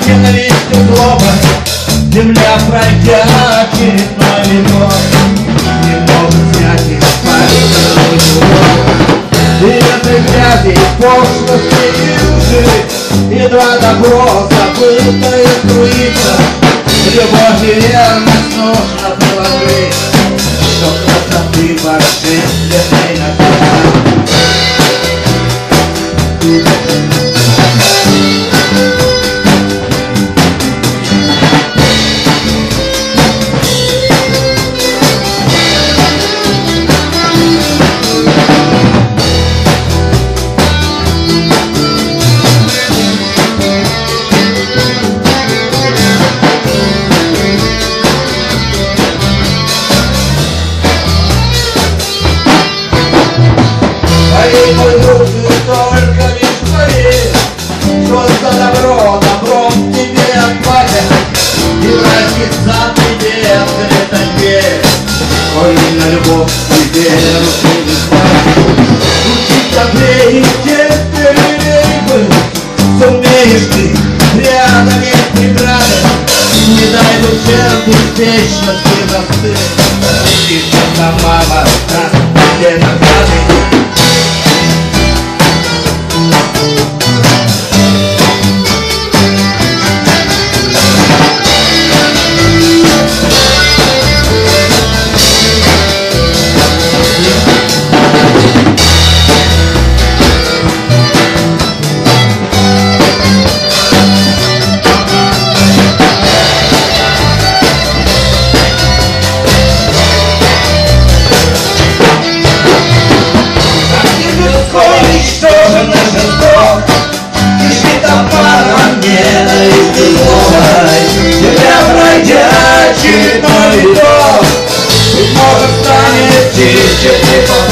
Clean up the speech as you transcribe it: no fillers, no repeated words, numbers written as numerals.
ненавистью злоба. Земля, пройдя очередной виток, немного снять их пальцев. И этой грязи, пошлости и лжи едва добро забытое струится. Любовь и верность нужно приложить, чтоб красоты больше для иногда. Мой друг, ты только лишь твори, что за добро, добром тебе отплатят, и вратится тебе открыта дверь. Ой, на любовь тебе руки не хватит. Учить добрее и терпеливее быть сумеешь ты, рядом нет преграды. Не дай душе беспечности застыть, и что сама возраст тебе награды. Очередной виток, и может станет чище.